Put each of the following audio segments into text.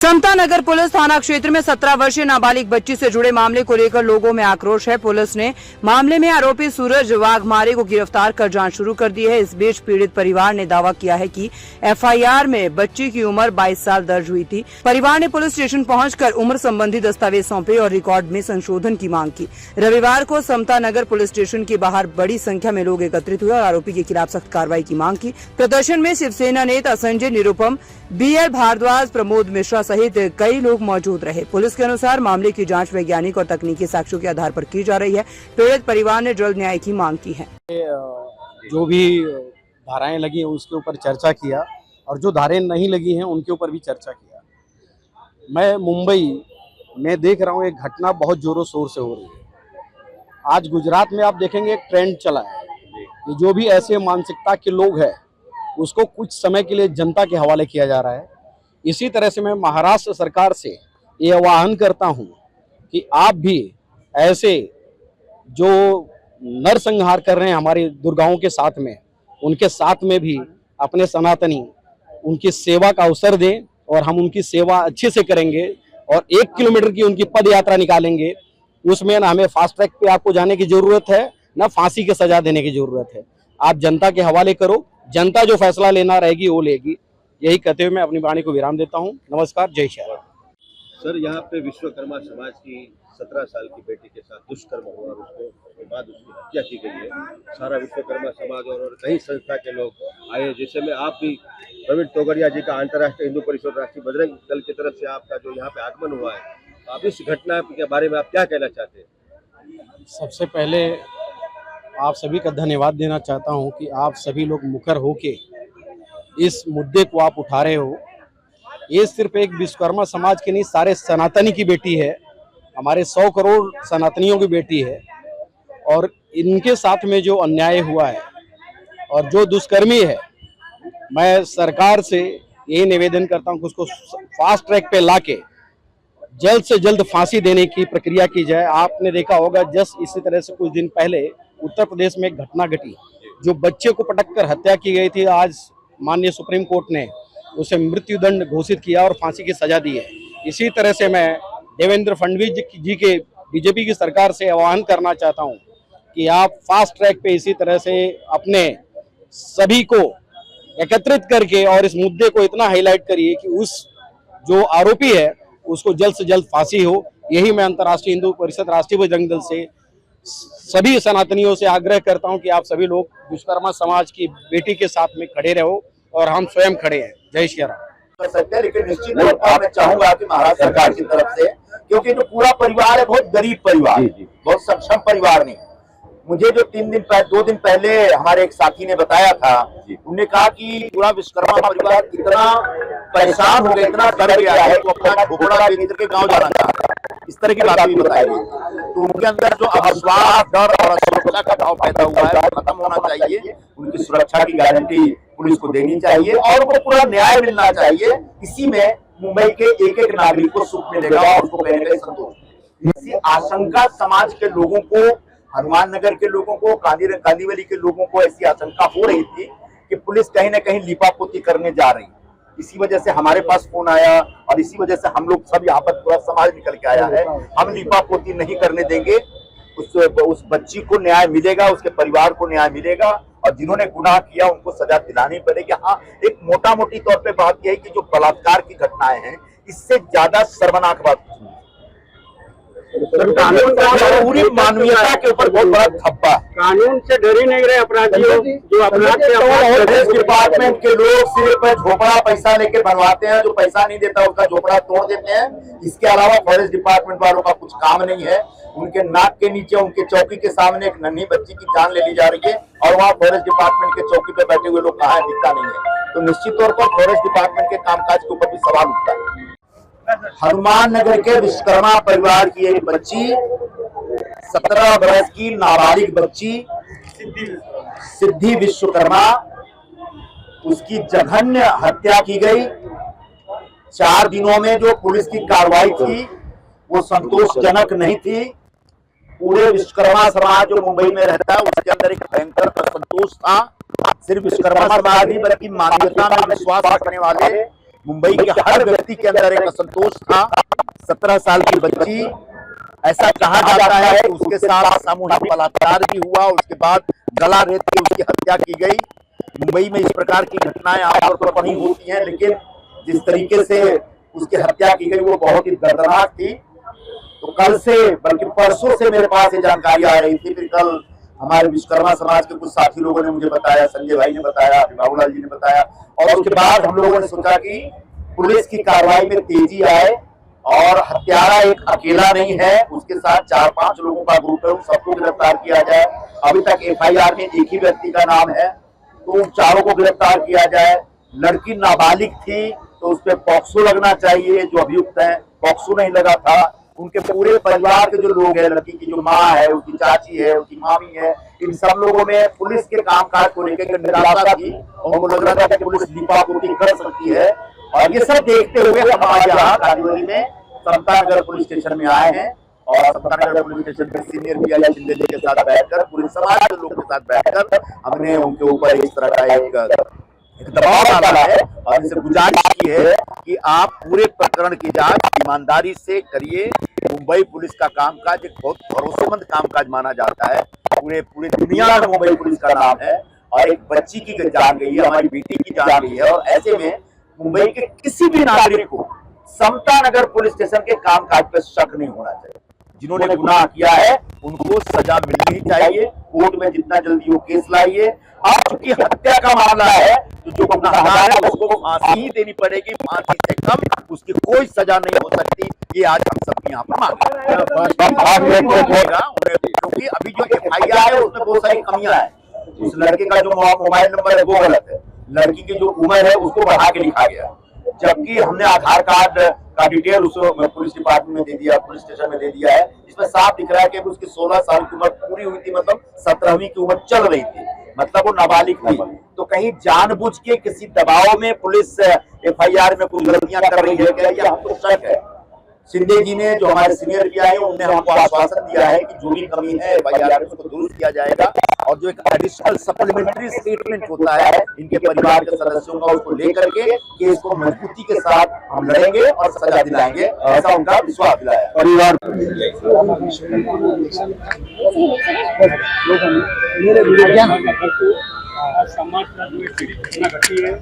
समता नगर police थाना क्षेत्र में 17 वर्षीय नाबालिग बच्ची से जुड़े मामले को लेकर लोगों में आक्रोश है। पुलिस ने मामले में आरोपी सूरज वाघमारे को गिरफ्तार कर जांच शुरू कर दी है। इस बीच पीड़ित परिवार ने दावा किया है कि एफआईआर में बच्ची की उम्र 22 साल दर्ज हुई थी। परिवार ने पुलिस स्टेशन पहुंचकर उम्र संबंधी दस्तावेज सौंपे और रिकॉर्ड में संशोधन की मांग की। रविवार को समता नगर पुलिस स्टेशन के बाहर बड़ी संख्या में लोग एकत्रित हुए और आरोपी के खिलाफ सख्त कार्रवाई की मांग की। प्रदर्शन में शिवसेना नेता संजय निरुपम, बीएल भारद्वाज, प्रमोद मिश्रा सहित कई लोग मौजूद रहे। पुलिस के अनुसार मामले की जांच वैज्ञानिक और तकनीकी साक्ष्यों के आधार पर की जा रही है। पीड़ित परिवार ने जल्द न्याय की मांग की है। जो भी धाराएं लगी हैं उसके ऊपर चर्चा किया और जो धाराएं नहीं लगी हैं उनके ऊपर भी चर्चा किया। मैं मुंबई में देख रहा हूँ एक घटना बहुत जोरों शोर से हो रही है। आज गुजरात में आप देखेंगे एक ट्रेंड चला है कि जो भी ऐसे मानसिकता के लोग हैं उसको कुछ समय के लिए जनता के हवाले किया जा रहा है। इसी तरह से मैं महाराष्ट्र सरकार से ये आह्वान करता हूं कि आप भी ऐसे जो नरसंहार कर रहे हैं हमारी दुर्गाओं के साथ में, उनके साथ में भी अपने सनातनी उनकी सेवा का अवसर दें और हम उनकी सेवा अच्छे से करेंगे और 1 किलोमीटर की उनकी पद यात्रा निकालेंगे। उसमें ना हमें फास्ट ट्रैक पे आपको जाने की जरूरत है, ना फांसी की सजा देने की जरूरत है। आप जनता के हवाले करो, जनता जो फैसला लेना रहेगी वो लेगी। यही कहते हुए मैं अपनी वाणी को विराम देता हूं। नमस्कार, जय श्री राम। सर, यहाँ पे विश्वकर्मा समाज की 17 साल की बेटी के साथ दुष्कर्म हुआ और उसके बाद उसकी हत्या की गई है। सारा विश्वकर्मा समाज और कई संस्था के लोग आए, जिससे में आप भी प्रवीण तोगड़िया जी का अंतर्राष्ट्रीय हिंदू परिषद राष्ट्रीय बजरंग दल की तरफ से आपका जो यहाँ पे आगमन हुआ है, आप इस घटना के बारे में आप क्या कहना चाहते हैं? सबसे पहले आप सभी का धन्यवाद देना चाहता हूं कि आप सभी लोग मुखर होके इस मुद्दे को आप उठा रहे हो। ये सिर्फ एक विश्वकर्मा समाज की नहीं, सारे सनातनी की बेटी है, हमारे 100 करोड़ सनातनियों की बेटी है। और इनके साथ में जो अन्याय हुआ है और जो दुष्कर्मी है, मैं सरकार से यही निवेदन करता हूं कि उसको फास्ट ट्रैक पे लाके जल्द से जल्द फांसी देने की प्रक्रिया की जाए। आपने देखा होगा जस्ट इसी तरह से कुछ दिन पहले उत्तर प्रदेश में एक घटना घटी, जो बच्चे को पटक कर हत्या की गई थी। आज माननीय सुप्रीम कोर्ट ने उसे मृत्युदंड घोषित किया और फांसी की सजा दी है। इसी तरह से मैं देवेंद्र फडणवीस जी के बीजेपी की सरकार से आह्वान करना चाहता हूं कि आप फास्ट ट्रैक पे इसी तरह से अपने सभी को एकत्रित करके और इस मुद्दे को इतना हाईलाइट करिए कि उस जो आरोपी है उसको जल्द से जल्द फांसी हो। यही मैं अंतर्राष्ट्रीय हिंदू परिषद राष्ट्रीय बजरंग दल से सभी सनातनियों से आग्रह करता हूं कि आप सभी लोग विश्वकर्मा समाज की बेटी के साथ में खड़े रहो और हम स्वयं खड़े हैं। जय श्री राम। लेकिन निश्चित तौर पर मैं चाहूंगा कि महाराष्ट्र सरकार की तरफ से, क्योंकि जो पूरा परिवार है बहुत गरीब परिवार, बहुत सक्षम परिवार नहीं। मुझे जो 2 दिन पहले हमारे एक साथी ने बताया था, उन्होंने कहा कि पूरा विश्वकर्मा परिवार इतना परेशान हो गया, इतना डर गया है कि अपना झोपड़ा बेच के गाँव जाना चाहता है। इस तरह की बात भी बताई गई। तो उनके अंदर जो अविश्वास, डर और असुरक्षा का भाव पैदा हुआ है खत्म होना चाहिए। उनकी सुरक्षा की गारंटी पुलिस को देनी चाहिए और उनको पूरा न्याय मिलना चाहिए। इसी में मुंबई के एक नागरिक को सुख मिलेगा और उसको कहीं ना कहीं संतोष। इसी आशंका समाज के लोगों को, हनुमान नगर के लोगों को, कांदीवली के लोगों को ऐसी आशंका हो रही थी कि पुलिस कहीं ना कहीं लीपापोती करने जा रही है। इसी वजह से हमारे पास फोन आया और इसी वजह से हम लोग सब यहाँ पर पूरा समाज निकल के आया है। हम लीपापोती नहीं करने देंगे। उस बच्ची को न्याय मिलेगा, उसके परिवार को न्याय मिलेगा और जिन्होंने गुनाह किया उनको सजा दिलानी पड़ेगी। हाँ, एक मोटा मोटी तौर पे बात यह है कि जो बलात्कार की घटनाएं हैं, इससे ज्यादा शर्मनाक बात कुछ नहीं। कानून का पूरी मानवीयता के ऊपर बहुत बड़ा धब्बा। कानून से डर ही नहीं रहे अपराधियों जो अपराध फॉरेस्ट डिपार्टमेंट के लोग सिर्फ झोपड़ा पैसा लेके बनवाते हैं, जो पैसा नहीं देता उसका झोपड़ा तोड़ देते हैं। इसके अलावा फॉरेस्ट डिपार्टमेंट वालों का कुछ काम नहीं है। उनके नाक के नीचे, उनके चौकी के सामने एक नन्ही बच्ची की जान ले ली जा रही है और वहाँ फॉरेस्ट डिपार्टमेंट के चौकी पे बैठे हुए लोग कहाँ है दिखता नहीं है। तो निश्चित तौर पर फॉरेस्ट डिपार्टमेंट के कामकाज के ऊपर भी सवाल उठता है। हनुमान नगर के विश्वकर्मा परिवार की एक बच्ची, 17 वर्ष की नाबालिग बच्ची सिद्धि विश्वकर्मा, उसकी जघन्य हत्या की गई। 4 दिनों में जो पुलिस की कार्रवाई थी वो संतोषजनक नहीं थी। पूरे विश्वकर्मा समाज जो मुंबई में रहता है उसके अंदर एक भयंकर असंतोष था। सिर्फ विश्वकर्मा समाज नहीं बल्कि मानवता में विश्वास रखने वाले मुंबई के हर व्यक्ति के अंदर एक असंतोष था। 17 साल की बच्ची, ऐसा कहा जाता है कि उसके साथ सामूहिक बलात्कार भी हुआ, उसके बाद गला रेत के उसकी हत्या की गई। मुंबई में इस प्रकार की घटनाएं आमतौर पर नहीं होती हैं, लेकिन जिस तरीके से उसकी हत्या की गई वो बहुत ही दर्दनाक थी। तो कल से, बल्कि परसों से मेरे पास ये जानकारी आ रही थी। फिर कल हमारे विश्वकर्मा समाज के कुछ साथी लोगों ने मुझे बताया, संजय भाई ने बताया, बाबूलाल जी ने बताया, और उसके बाद हम लोगों ने सोचा कि पुलिस की कार्रवाई में तेजी आए और हत्यारा एक अकेला नहीं है, उसके साथ 4-5 लोगों का ग्रुप है, उन सबको गिरफ्तार किया जाए। अभी तक FIR में एक ही व्यक्ति का नाम है, तो उन चारों को गिरफ्तार किया जाए। लड़की नाबालिग थी तो उस पर पॉक्सो लगना चाहिए, जो अभियुक्त है पॉक्सो नहीं लगा था। उनके पूरे परिवार के जो लोग हैं, लड़की की जो माँ है, उसकी चाची है, उसकी मामी है, इन सब लोगों में पुलिस के कामकाज को लेकर निराशा थी और उनको लग रहा था कि पुलिस लिपापोती कर सकती है। और ये सब देखते हुए हम आज यहाँ कांदिवली में समतानगर पुलिस स्टेशन में आए हैं और समतानगर पुलिस स्टेशन में सीनियर PI शिंदे जी के साथ बैठकर, पूरे समाज के लोगों के साथ बैठकर हमने उनके ऊपर इस तरह का एक दबाव डाला है और इनसे गुजारिश की है कि आप पूरे प्रकरण की जांच ईमानदारी से करिए। मुंबई पुलिस का कामकाज एक बहुत भरोसेमंद कामकाज माना जाता है, पूरी दुनिया में मुंबई पुलिस का नाम है। और एक बच्ची की जान गई है, हमारी बेटी की जान गई है, और ऐसे में मुंबई के किसी भी नागरिक को समतानगर पुलिस स्टेशन के कामकाज पर शक नहीं होना चाहिए। जिन्होंने गुनाह किया है उनको सजा मिलनी ही चाहिए। कोर्ट में जितना जल्दी वो केस लाइए। अब चूंकि हत्या का मामला है तो जो गुनाहगार है उसको फांसी ही देनी पड़ेगी, फांसी से कम उसकी कोई सजा नहीं हो सकती। ये आज हम सबके यहाँ पर मांग रहे हैं, क्योंकि अभी जो FIR है उसमें बहुत सारी कमियां हैं। उस लड़के का जो मोबाइल नंबर है वो गलत है, लड़की की जो उम्र है उसको बढ़ा के लिखा गया, जबकि हमने आधार कार्ड का डिटेल उसको पुलिस डिपार्टमेंट में दे दिया, पुलिस स्टेशन में दे दिया है। इसमें साफ दिख रहा है कि उसकी 16 साल की उम्र पूरी हुई थी, मतलब 17वीं की उम्र चल रही थी, मतलब वो नाबालिग थी। तो कहीं जानबूझ के किसी दबाव में पुलिस FIR में कुछ गलतियां कर रही है क्या, ये हमको शक है। शिंदे जी ने, जो हमारे सीनियर PI हैं, उन्होंने हमको आश्वासन दिया है कि जो भी कमी है FIR में उसको दुरुस्त किया जाएगा और जो एक एडिशनल सप्लीमेंट्री स्टेटमेंट होता है इनके परिवार के सदस्यों का, उसको लेकर के केस को मजबूती के साथ हम लड़ेंगे और सजा दिलाएंगे, ऐसा उनका विश्वास दिलाया परिवार। समाज का जो घटना घटी है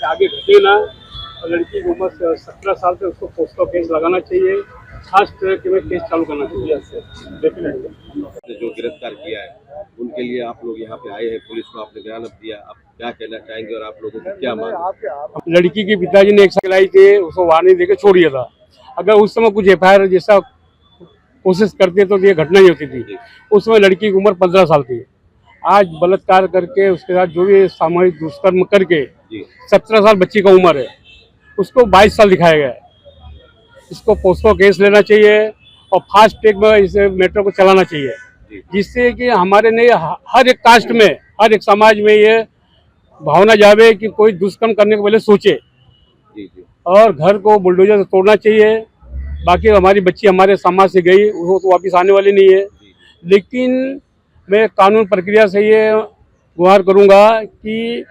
आगे घटे ना, और लड़की की उम्र 17 साल से उसको पोस्को केस लगाना चाहिए, खास तरह में केस चालू करना चाहिए। डेफिनेटली जो गिरफ्तार किया है उनके लिए आप लोग यहाँ पे आए हैं, पुलिस को आपने बयान दिया, आप क्या कहना चाहेंगे और आप लोगों को क्या मांग? लड़की के पिताजी ने एक सिलाई थे, उसको वार्निंग देकर छोड़ दिया था। अगर उस समय कुछ FIR जैसा कोशिश करते तो ये घटना नहीं होती थी। उस समय लड़की की उम्र 15 साल थी। आज बलात्कार करके उसके साथ जो भी सामूहिक दुष्कर्म करके 17 साल बच्ची का उम्र है, उसको 22 साल दिखाया गया है। इसको पोस्को केस लेना चाहिए और फास्ट ट्रैक में इस मैटर को चलाना चाहिए, जिससे कि हमारे नहीं हर एक कास्ट में, हर एक समाज में ये भावना जावे कि कोई दुष्कर्म करने के पहले सोचे और घर को बुलडोजर से तोड़ना चाहिए। बाकी हमारी बच्ची हमारे समाज से गई, वो तो वापस आने वाली नहीं है। लेकिन मैं कानून प्रक्रिया से ये गुहार करूँगा कि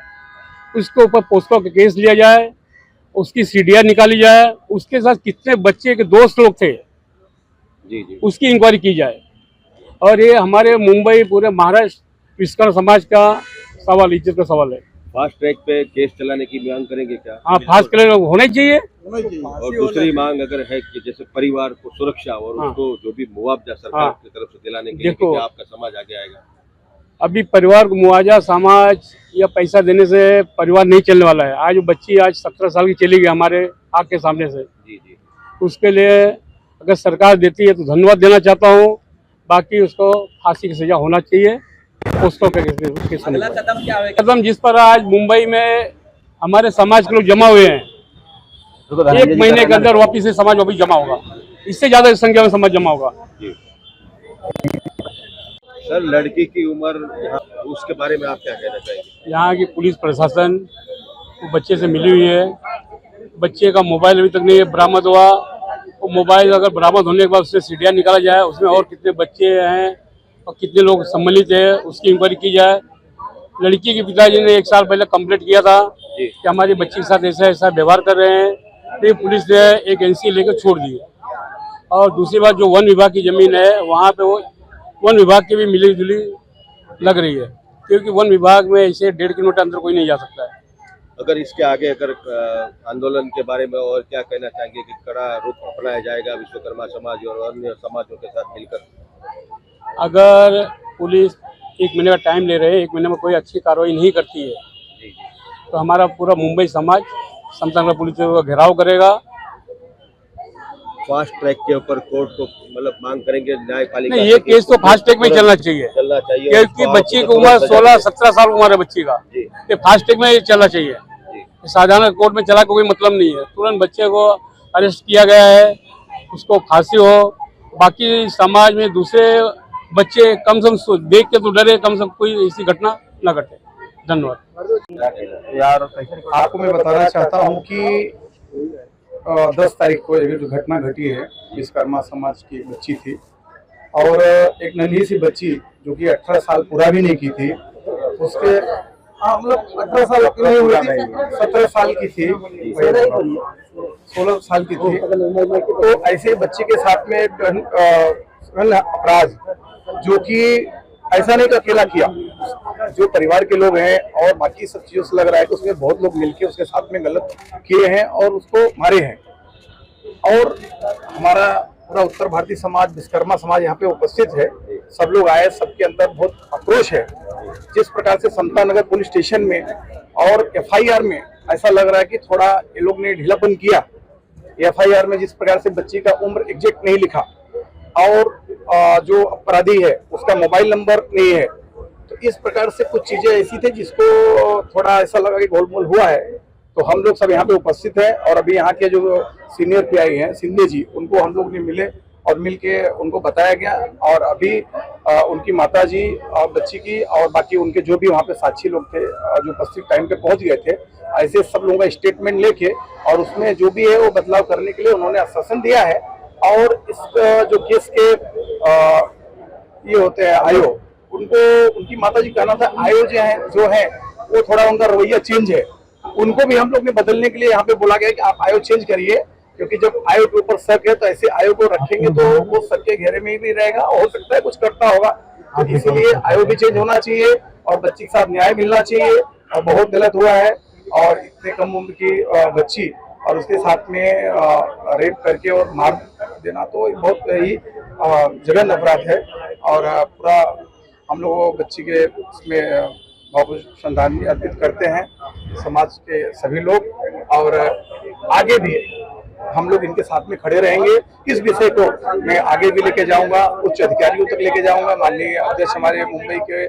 उसके ऊपर पोस्को का केस लिया जाए, उसकी CDR निकाली जाए, उसके साथ कितने बच्चे के दोस्त लोग थे उसकी इंक्वायरी की जाए। और ये हमारे मुंबई, पूरे महाराष्ट्र विश्वकर्मा समाज का सवाल, इज्जत का सवाल है। फास्ट ट्रैक पे केस चलाने की मांग करेंगे क्या? हाँ, फास्ट ट्रैक होना ही चाहिए। और दूसरी मांग अगर है कि जैसे परिवार को सुरक्षा और उसको जो भी मुआवजा सरकार की तरफ से दिलाने के लिए, क्या आपका समाज आगे आएगा? अभी परिवार को मुआवजा, समाज या पैसा देने से परिवार नहीं चलने वाला है। आज बच्ची आज 17 साल की चली गई हमारे आँख के सामने से। उसके लिए अगर सरकार देती है तो धन्यवाद देना चाहता हूँ, बाकी उसको फांसी की सजा होना चाहिए। उसको कदम जिस पर आज मुंबई में हमारे समाज के लोग जमा हुए हैं, 1 महीने के अंदर वापिस से समाज वापिस जमा होगा, इससे ज्यादा संख्या में समाज जमा होगा। सर, लड़की की उम्र यहाँ, उसके बारे में आप क्या कहना चाहेंगे? यहाँ की पुलिस प्रशासन वो बच्चे से मिली हुई है, बच्चे का मोबाइल अभी तक नहीं बरामद हुआ। वो मोबाइल अगर बरामद होने के बाद उससे CDR निकाला जाए, उसमें और कितने बच्चे हैं और कितने लोग सम्मिलित हैं उसकी इंक्वायरी की जाए। लड़की के पिताजी ने 1 साल पहले कंप्लेंट किया था जी। कि हमारी बच्ची के साथ ऐसा ऐसा व्यवहार कर रहे हैं, तो पुलिस ने एक एनसी लेकर छोड़ दी है। और दूसरी बात, जो वन विभाग की जमीन है वहाँ पे वो वन विभाग की भी मिली जुली लग रही है, क्योंकि वन विभाग में ऐसे 1.5 किलोमीटर अंदर कोई नहीं जा सकता है। अगर इसके आगे अगर आंदोलन के बारे में और क्या कहना चाहेंगे कि कड़ा रुख अपनाया जाएगा विश्वकर्मा समाज और अन्य समाजों के साथ मिलकर? अगर पुलिस 1 महीने का टाइम ले रहे हैं, 1 महीने में कोई अच्छी कार्रवाई नहीं करती है, जी जी। तो हमारा पूरा मुंबई समाज समता पुलिस को घेराव करेगा। फास्ट ट्रैक के ऊपर कोर्ट को मतलब मांग करेंगे न्यायपालिका नहीं, ये से कि केस तो फास्ट ट्रैक में ही चलना चाहिए, चलना चाहिए, क्योंकि और बच्ची की उसको उम्र सजा 16-17 साल उम्र है बच्ची का। जी। ये फास्ट ट्रैक में ही चलना चाहिए। जी। साधारण कोर्ट में चला के कोई मतलब नहीं है। तुरंत बच्चे को अरेस्ट किया गया है, उसको फांसी हो, बाकी समाज में दूसरे बच्चे कम से कम देख के तो डरे, कम से कम कोई ऐसी घटना न घटे। धन्यवाद। आपको मैं बताना चाहता हूँ कि 10 तारीख को एक जो घटना घटी है, विश्वकर्मा समाज की एक बच्ची थी और एक नन्ही सी बच्ची जो कि 18 साल पूरा भी नहीं की थी, उसके मतलब 18 साल की नहीं हुई थी, 17 साल की थी, 16 साल की थी। तो ऐसे बच्चे के साथ में अपराध जो कि ऐसा नहीं कि अकेला किया, जो परिवार के लोग हैं और बाकी सब चीजों से लग रहा है कि उसमें बहुत लोग मिलके उसके साथ में गलत किए हैं और उसको मारे हैं। और हमारा पूरा उत्तर भारतीय समाज, विश्वकर्मा समाज यहाँ पे उपस्थित है, सब लोग आए, सबके अंदर बहुत आक्रोश है। जिस प्रकार से समता नगर पुलिस स्टेशन में और FIR में ऐसा लग रहा है कि थोड़ा ये लोग ने ढीलापन किया। FIR में जिस प्रकार से बच्ची का उम्र एग्जैक्ट नहीं लिखा और जो अपराधी है उसका मोबाइल नंबर नहीं है, तो इस प्रकार से कुछ चीजें ऐसी थी जिसको थोड़ा ऐसा लगा कि गोलमोल हुआ है। तो हम लोग सब यहाँ पे उपस्थित हैं और अभी यहाँ के जो सीनियर PI हैं सिंधे जी, उनको हम लोग ने मिले और मिलके उनको बताया गया और अभी उनकी माता जी बच्ची की और बाकी उनके जो भी वहाँ पे साक्षी लोग थे जो उपस्थित टाइम पे पहुँच गए थे, ऐसे सब लोगों का स्टेटमेंट लेके और उसमें जो भी है वो बदलाव करने के लिए उन्होंने आश्वासन दिया है। और इस जो केस के ये होते हैं आयोग, उनको उनकी माता जी कहना था आयोग जो है वो थोड़ा उनका रवैया चेंज है, उनको भी हम लोग ने बदलने के लिए यहाँ पे बोला गया कि आप आयोग चेंज करिए, क्योंकि जब आयोग के ऊपर शक है तो ऐसे आयोग को रखेंगे तो वो शक के घेरे में ही भी रहेगा, हो सकता है कुछ करता होगा। तो इसीलिए आयोग भी चेंज होना चाहिए और बच्ची के साथ न्याय मिलना चाहिए। और बहुत गलत हुआ है और इतने कम उम्र की बच्ची और उसके साथ में रेप करके और मार देना तो बहुत ही जघन्य अपराध है। और पूरा हम लोग बच्ची के इसमें बहुत श्रद्धांजलि अर्पित करते हैं समाज के सभी लोग, और आगे भी हम लोग इनके साथ में खड़े रहेंगे। इस विषय को मैं आगे भी लेके जाऊंगा, उच्च अधिकारियों तक लेके जाऊंगा। माननीय अध्यक्ष हमारे मुंबई के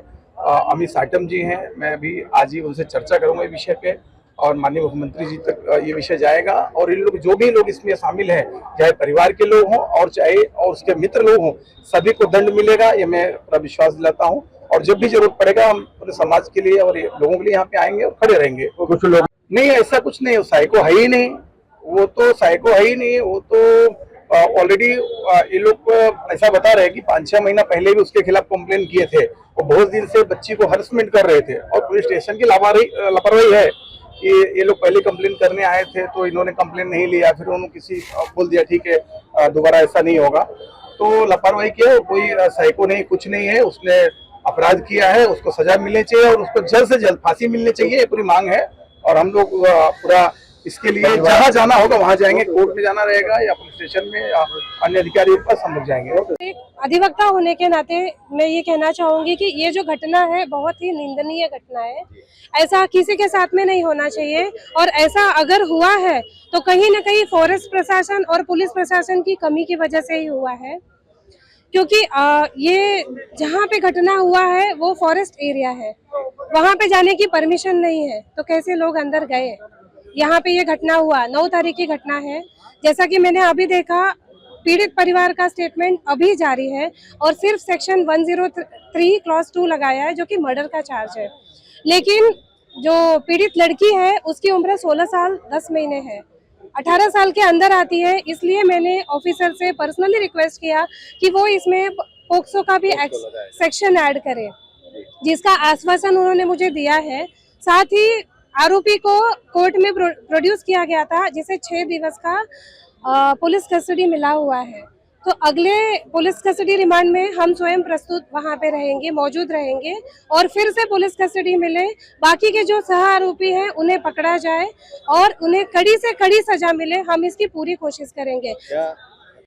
अमित साटम जी हैं, मैं भी आज ही उनसे चर्चा करूंगा इस विषय पे और माननीय मुख्यमंत्री जी तक ये विषय जाएगा। और इन लोग जो भी लोग इसमें शामिल हैं, चाहे परिवार के लोग हों और चाहे और उसके मित्र लोग हों, सभी को दंड मिलेगा, ये मैं पूरा विश्वास दिलाता हूँ। और जब भी जरूरत पड़ेगा हम पूरे समाज के लिए और लोगों के लिए यहाँ पे आएंगे और खड़े रहेंगे। कुछ लोग नहीं, ऐसा कुछ नहीं, साइको है ही नहीं, वो तो साइको है ही नहीं, वो तो ऑलरेडी ये लोग ऐसा बता रहे हैं कि 5-6 महीना पहले भी उसके खिलाफ कंप्लेन किए थे। वो बहुत दिन से बच्ची को हरेसमेंट कर रहे थे और पुलिस स्टेशन की लापरवाही है कि ये लोग पहले कंप्लेन करने आए थे तो इन्होंने कंप्लेन नहीं लिया, फिर उन्होंने किसी बोल दिया ठीक है दोबारा ऐसा नहीं होगा, तो लापरवाही किया। कोई साइको नहीं, कुछ नहीं है, उसने अपराध किया है, उसको सजा मिलनी चाहिए और उसको जल्द से जल्द फांसी मिलनी चाहिए, ये पूरी मांग है। और हम लोग पूरा इसके लिए जहाँ जाना होगा वहाँ जाएंगे, कोर्ट में जाना रहेगा या पुलिस स्टेशन में या अन्य अधिकारियों के पास हम लोग जाएंगे। एक अधिवक्ता होने के नाते मैं ये कहना चाहूंगी कि ये जो घटना है बहुत ही निंदनीय घटना है, ऐसा किसी के साथ में नहीं होना चाहिए। और ऐसा अगर हुआ है तो कहीं न कहीं फॉरेस्ट प्रशासन और पुलिस प्रशासन की कमी की वजह से ही हुआ है, क्योंकि ये जहाँ पे घटना हुआ है वो फॉरेस्ट एरिया है, वहाँ पे जाने की परमिशन नहीं है, तो कैसे लोग अंदर गए। यहाँ पे ये घटना हुआ 9 तारीख की घटना है। जैसा कि मैंने अभी देखा, पीड़ित परिवार का स्टेटमेंट अभी जारी है और सिर्फ सेक्शन 103 क्लॉज 2 लगाया है जो कि मर्डर का चार्ज है। लेकिन जो पीड़ित लड़की है उसकी उम्र 16 साल 10 महीने है, 18 साल के अंदर आती है। इसलिए मैंने ऑफिसर से पर्सनली रिक्वेस्ट किया कि वो इसमें पोक्सो का भी सेक्शन ऐड करे, जिसका आश्वासन उन्होंने मुझे दिया है। साथ ही आरोपी को कोर्ट में प्रोड्यूस किया गया था, जिसे 6 दिवस का पुलिस कस्टडी मिला हुआ है। तो अगले पुलिस कस्टडी रिमांड में हम स्वयं प्रस्तुत वहां पे रहेंगे, मौजूद रहेंगे, और फिर से पुलिस कस्टडी मिले, बाकी के जो सह आरोपी हैं उन्हें पकड़ा जाए और उन्हें कड़ी से कड़ी सजा मिले, हम इसकी पूरी कोशिश करेंगे। क्या